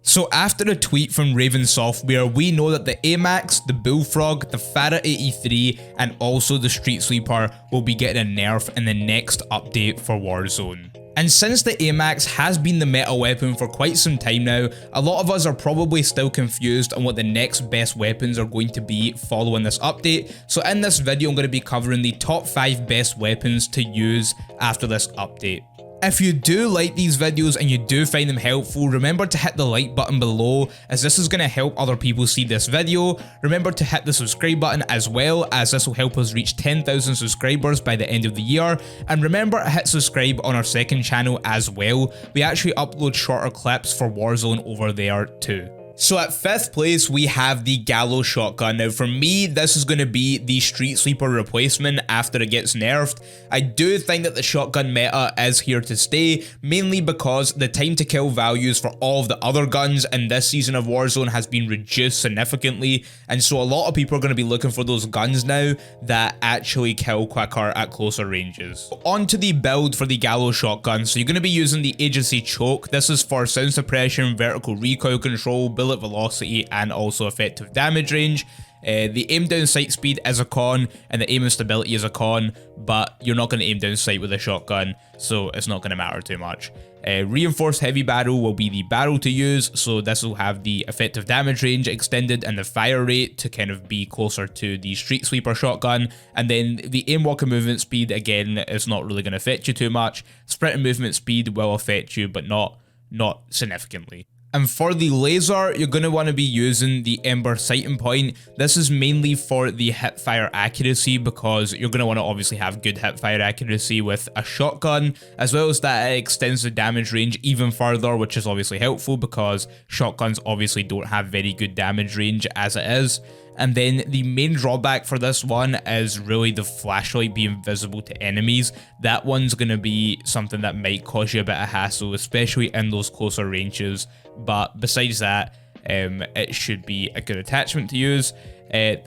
So after a tweet from Raven Software, we know that the AMAX, the Bullfrog, the FARA 83 and also the Street Sweeper will be getting a nerf in the next update for Warzone. And since the AMAX has been the meta weapon for quite some time now, a lot of us are probably still confused on what the next best weapons are going to be following this update. So in this video I'm going to be covering the top 5 best weapons to use after this update. If you do like these videos and you do find them helpful, remember to hit the like button below, as this is going to help other people see this video. Remember to hit the subscribe button as well, as this will help us reach 10,000 subscribers by the end of the year. And remember to hit subscribe on our second channel as well. We actually upload shorter clips for Warzone over there too. So at 5th place we have the Gallo shotgun. Now for me this is going to be the Street Sweeper replacement after it gets nerfed. I do think that the shotgun meta is here to stay, mainly because the time to kill values for all of the other guns in this season of Warzone has been reduced significantly, and so a lot of people are going to be looking for those guns now that actually kill quicker at closer ranges. On to the build for the Gallo shotgun. So you're going to be using the Agency Choke. This is for sound suppression, vertical recoil control, bullet velocity and also effective damage range. The aim down sight speed is a con and the aim and stability is a con, but you're not going to aim down sight with a shotgun, so it's not going to matter too much. Reinforced heavy barrel will be the barrel to use, so this will have the effective damage range extended and the fire rate to kind of be closer to the Street Sweeper shotgun. And then the aim walk and movement speed, again, is not really going to affect you too much. Sprint and movement speed will affect you, but not significantly. And for the laser, you're going to want to be using the Ember sighting point. This is mainly for the hip fire accuracy, because you're going to want to obviously have good hip fire accuracy with a shotgun, as well as that it extends the damage range even further, which is obviously helpful because shotguns obviously don't have very good damage range as it is. And then the main drawback for this one is really the flashlight being visible to enemies. That one's going to be something that might cause you a bit of hassle, especially in those closer ranges. But besides that, it should be a good attachment to use.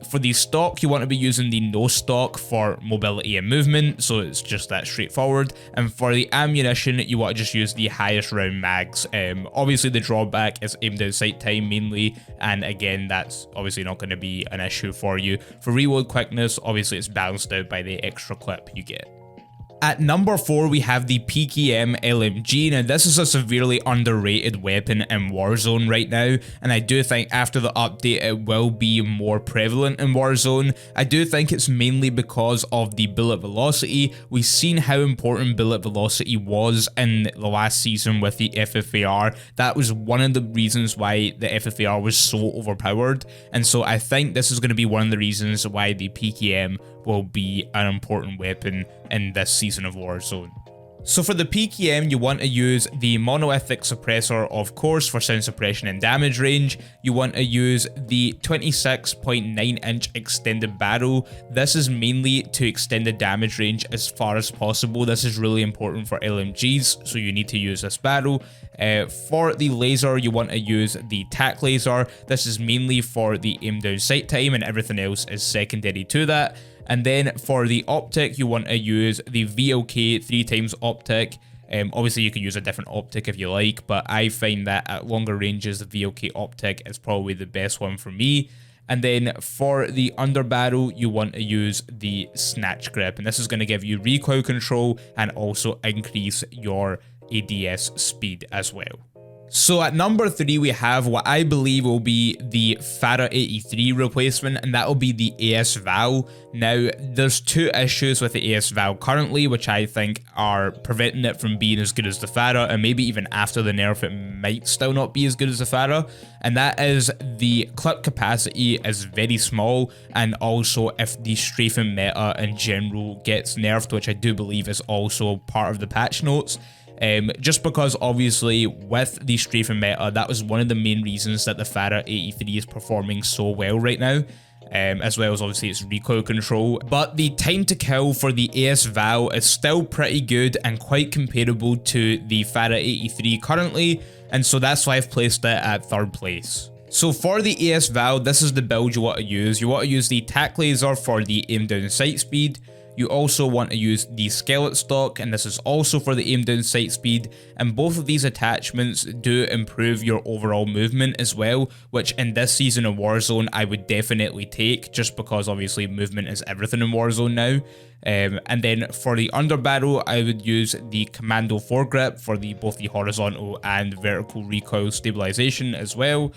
For the stock, you want to be using the no stock for mobility and movement, so it's just that straightforward. And for the ammunition, you want to just use the highest round mags. Obviously the drawback is aim down sight time mainly, and again that's obviously not going to be an issue for you. For reload quickness, obviously it's balanced out by the extra clip you get. At number 4 we have the PKM LMG. Now this is a severely underrated weapon in Warzone right now, and I do think after the update it will be more prevalent in Warzone. I do think it's mainly because of the bullet velocity. We've seen how important bullet velocity was in the last season with the FFAR. That was one of the reasons why the FFAR was so overpowered, and so I think this is going to be one of the reasons why the PKM will be an important weapon in this season of Warzone. So for the PKM, you want to use the monolithic suppressor, of course, for sound suppression and damage range. You want to use the 26.9-inch extended barrel. This is mainly to extend the damage range as far as possible. This is really important for LMGs, so you need to use this barrel. For the laser, you want to use the tac laser. This is mainly for the aim down sight time, and everything else is secondary to that. And then for the optic, you want to use the VLK 3x optic. Obviously you can use a different optic if you like, but I find that at longer ranges the VLK optic is probably the best one for me. And then for the underbarrel, you want to use the snatch grip, and this is going to give you recoil control and also increase your ADS speed as well. So at number 3 we have what I believe will be the FARA 83 replacement, and that will be the ASVAL. Now there's two issues with the ASVAL currently, which I think are preventing it from being as good as the FARA, and maybe even after the nerf it might still not be as good as the FARA, and that is the clip capacity is very small, and also if the strafing meta in general gets nerfed, which I do believe is also part of the patch notes. Just because obviously with the strafing meta, that was one of the main reasons that the FARA 83 is performing so well right now, as well as obviously its recoil control. But the time to kill for the ASVAL is still pretty good and quite comparable to the FARA 83 currently, and so that's why I've placed it at 3rd place. So for the ASVAL, this is the build you want to use. You want to use the tac laser for the aim down sight speed. You also want to use the skeleton stock, and this is also for the aim down sight speed, and both of these attachments do improve your overall movement as well, which in this season of Warzone I would definitely take, just because obviously movement is everything in Warzone now. And then for the underbarrel, I would use the Commando foregrip for both the horizontal and vertical recoil stabilization as well.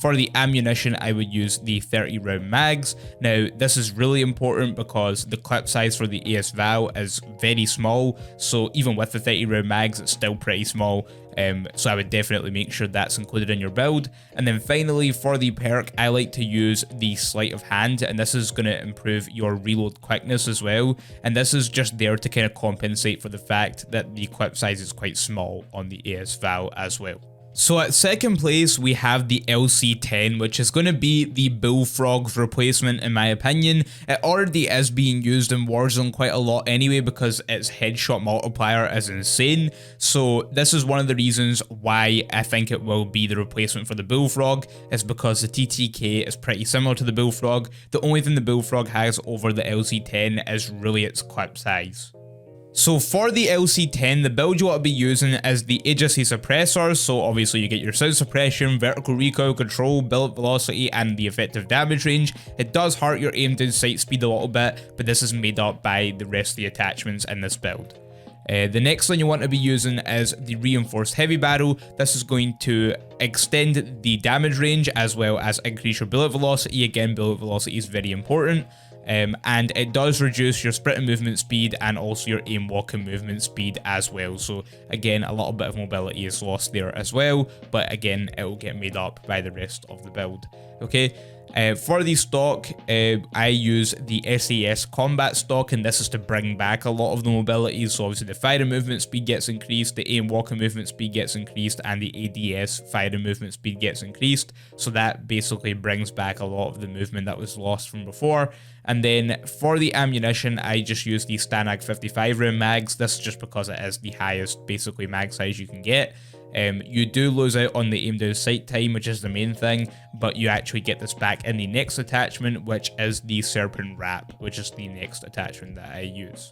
For the ammunition, I would use the 30 round mags. Now this is really important because the clip size for the ASVAL is very small, so even with the 30 round mags it's still pretty small. So I would definitely make sure that's included in your build. And then finally, for the perk, I like to use the sleight of hand, and this is going to improve your reload quickness as well, and this is just there to kind of compensate for the fact that the clip size is quite small on the ASVAL as well. So at second place, we have the LC10, which is going to be the Bullfrog's replacement in my opinion. It already is being used in Warzone quite a lot anyway because its headshot multiplier is insane. So this is one of the reasons why I think it will be the replacement for the Bullfrog, is because the TTK is pretty similar to the Bullfrog. The only thing the Bullfrog has over the LC10 is really its clip size. So for the LC10, the build you want to be using is the agency suppressor, so obviously you get your sound suppression, vertical recoil control, bullet velocity, and the effective damage range. It does hurt your aim down sight speed a little bit, but this is made up by the rest of the attachments in this build. The next thing you want to be using is the reinforced heavy barrel. This is going to extend the damage range as well as increase your bullet velocity. Again, bullet velocity is very important. And it does reduce your sprint and movement speed and also your aim walking movement speed as well. So again, a little bit of mobility is lost there as well, but again, it will get made up by the rest of the build. Okay. For the stock, I use the SAS combat stock, and this is to bring back a lot of the mobility. So obviously the fire and movement speed gets increased, the aim walking movement speed gets increased, and the ADS fire and movement speed gets increased. So that basically brings back a lot of the movement that was lost from before. And then for the ammunition, I just use the Stanag 55 round mags. This is just because it is the highest basically mag size you can get. You do lose out on the aim down sight time, which is the main thing, but you actually get this back in the next attachment, which is the Serpent Wrap, which is the next attachment that I use.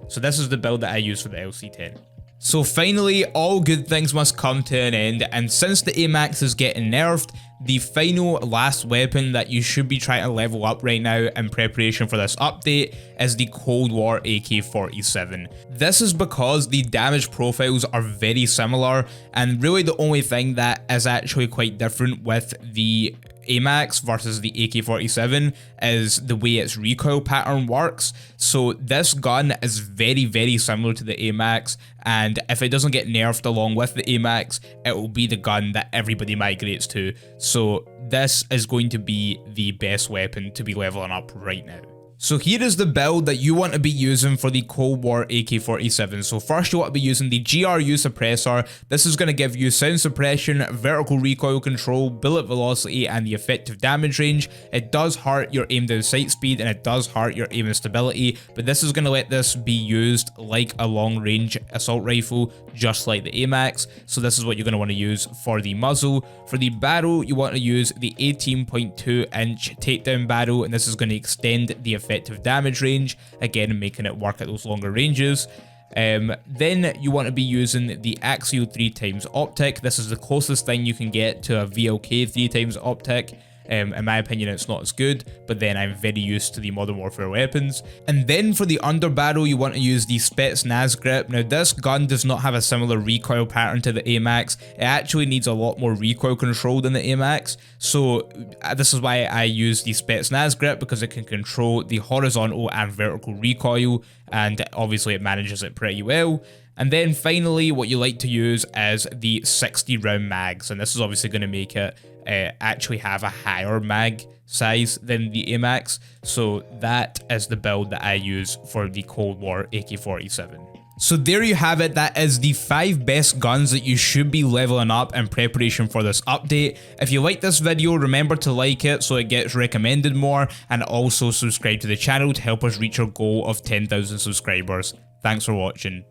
So this is the build that I use for the LC10. So finally, all good things must come to an end, and since the AMAX is getting nerfed, the final last weapon that you should be trying to level up right now in preparation for this update is the Cold War AK47. This is because the damage profiles are very similar, and really the only thing that is actually quite different with the AMAX versus the AK47 is the way its recoil pattern works. So this gun is very, very similar to the AMAX, and if it doesn't get nerfed along with the AMAX, it will be the gun that everybody migrates to. So this is going to be the best weapon to be leveling up right now. So here is the build that you want to be using for the Cold War AK47. So first you want to be using the GRU suppressor. This is going to give you sound suppression, vertical recoil control, bullet velocity, and the effective damage range. It does hurt your aim down sight speed and it does hurt your aim and stability, but this is going to let this be used like a long range assault rifle, just like the AMAX. So this is what you're going to want to use for the muzzle. For the barrel, you want to use the 18.2 inch takedown barrel, and this is going to extend the effective damage range, again making it work at those longer ranges. Then you want to be using the Axial 3x optic. This is the closest thing you can get to a VLK 3x optic. In my opinion, it's not as good, but then I'm very used to the Modern Warfare weapons. And then for the underbarrel, you want to use the Spetsnaz grip. Now this gun does not have a similar recoil pattern to the AMAX. It actually needs a lot more recoil control than the AMAX. So this is why I use the Spetsnaz grip, because it can control the horizontal and vertical recoil, and obviously it manages it pretty well. And then finally, what you like to use is the 60 round mags, and this is obviously going to make it actually have a higher mag size than the AMAX. So that is the build that I use for the Cold War AK47. So there you have it. That is the 5 best guns that you should be leveling up in preparation for this update. If you like this video, remember to like it so it gets recommended more, and also subscribe to the channel to help us reach our goal of 10,000 subscribers. Thanks for watching.